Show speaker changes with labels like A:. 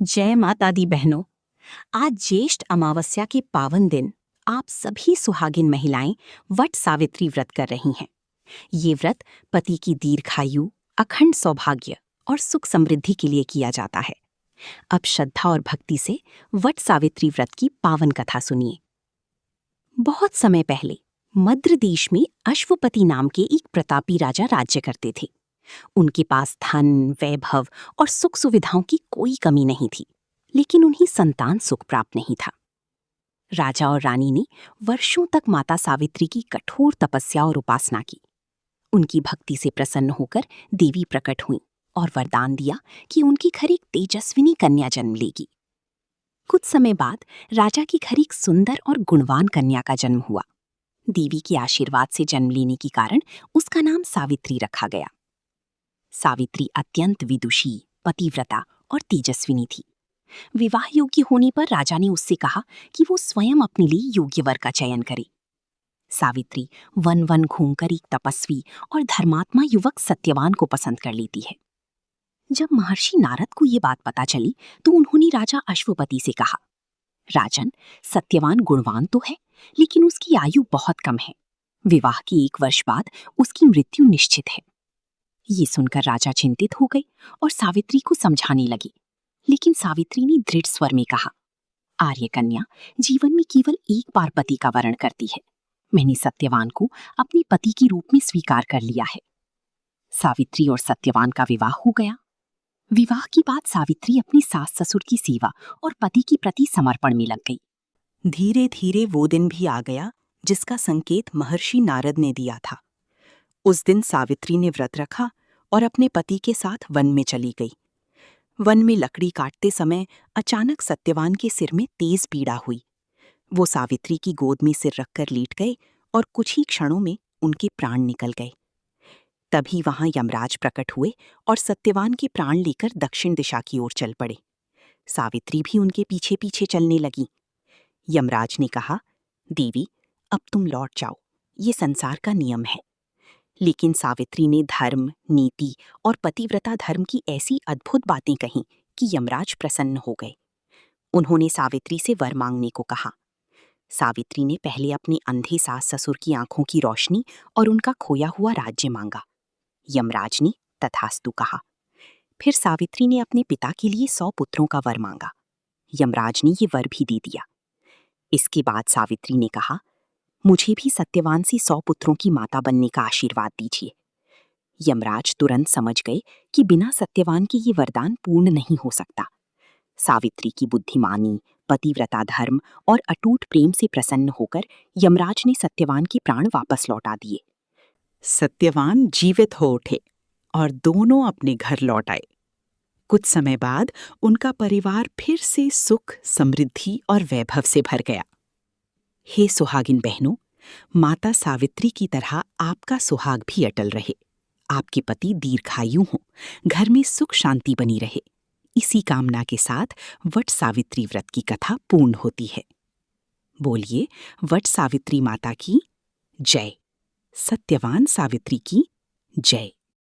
A: जय माता दी बहनों। आज ज्येष्ठ अमावस्या के पावन दिन आप सभी सुहागिन महिलाएं वट सावित्री व्रत कर रही हैं। ये व्रत पति की दीर्घायु, अखंड सौभाग्य और सुख समृद्धि के लिए किया जाता है। अब श्रद्धा और भक्ति से वट सावित्री व्रत की पावन कथा सुनिए। बहुत समय पहले मद्र देश में अश्वपति नाम के एक प्रतापी राजा राज्य करते थे। उनके पास धन, वैभव और सुख सुविधाओं की कोई कमी नहीं थी, लेकिन उन्हें संतान सुख प्राप्त नहीं था। राजा और रानी ने वर्षों तक माता सावित्री की कठोर तपस्या और उपासना की। उनकी भक्ति से प्रसन्न होकर देवी प्रकट हुई और वरदान दिया कि उनकी घर एक तेजस्विनी कन्या जन्म लेगी। कुछ समय बाद राजा की घर एक सुंदर और गुणवान कन्या का जन्म हुआ। देवी के आशीर्वाद से जन्म लेने के कारण उसका नाम सावित्री रखा गया। सावित्री अत्यंत विदुषी, पतिव्रता और तेजस्विनी थी। विवाह योग्य होने पर राजा ने उससे कहा कि वो स्वयं अपने लिए योग्य वर का चयन करे। सावित्री वन वन घूमकर एक तपस्वी और धर्मात्मा युवक सत्यवान को पसंद कर लेती है। जब महर्षि नारद को ये बात पता चली तो उन्होंने राजा अश्वपति से कहा, राजन, सत्यवान गुणवान तो है, लेकिन उसकी आयु बहुत कम है। विवाह के 1 वर्ष बाद उसकी मृत्यु निश्चित है। ये सुनकर राजा चिंतित हो गए और सावित्री को समझाने लगे, लेकिन सावित्री ने दृढ़ स्वर में कहा, आर्य कन्या जीवन में केवल एक बार पति का वरण करती है। मैंने सत्यवान को अपने पति के रूप में स्वीकार कर लिया है। सावित्री और सत्यवान का विवाह हो गया। विवाह के बाद सावित्री अपनी सास ससुर की सेवा और पति के प्रति समर्पण में लग गई। धीरे धीरे वो दिन भी आ गया जिसका संकेत महर्षि नारद ने दिया था। उस दिन सावित्री ने व्रत रखा और अपने पति के साथ वन में चली गई। वन में लकड़ी काटते समय अचानक सत्यवान के सिर में तेज पीड़ा हुई। वो सावित्री की गोद में सिर रखकर लेट गए और कुछ ही क्षणों में उनके प्राण निकल गए। तभी वहां यमराज प्रकट हुए और सत्यवान के प्राण लेकर दक्षिण दिशा की ओर चल पड़े। सावित्री भी उनके पीछे पीछे चलने लगी। यमराज ने कहा, देवी, अब तुम लौट जाओ, ये संसार का नियम है। लेकिन सावित्री ने धर्म, नीति और पतिव्रता धर्म की ऐसी अद्भुत बातें कहीं कि यमराज प्रसन्न हो गए। उन्होंने सावित्री से वर मांगने को कहा। सावित्री ने पहले अपने अंधे सास ससुर की आंखों की रोशनी और उनका खोया हुआ राज्य मांगा। यमराज ने तथास्तु कहा। फिर सावित्री ने अपने पिता के लिए 100 पुत्रों का वर मांगा। यमराज ने ये वर भी दे दिया। इसके बाद सावित्री ने कहा, मुझे भी सत्यवान से 100 पुत्रों की माता बनने का आशीर्वाद दीजिए। यमराज तुरंत समझ गए कि बिना सत्यवान के ये वरदान पूर्ण नहीं हो सकता। सावित्री की बुद्धिमानी, पतिव्रता धर्म और अटूट प्रेम से प्रसन्न होकर यमराज ने सत्यवान के प्राण वापस लौटा दिए। सत्यवान जीवित हो उठे और दोनों अपने घर लौट आए। कुछ समय बाद उनका परिवार फिर से सुख, समृद्धि और वैभव से भर गया। हे सुहागिन बहनों, माता सावित्री की तरह आपका सुहाग भी अटल रहे, आपके पति दीर्घायु हों, घर में सुख शांति बनी रहे। इसी कामना के साथ वट सावित्री व्रत की कथा पूर्ण होती है। बोलिए वट सावित्री माता की जय। सत्यवान सावित्री की जय।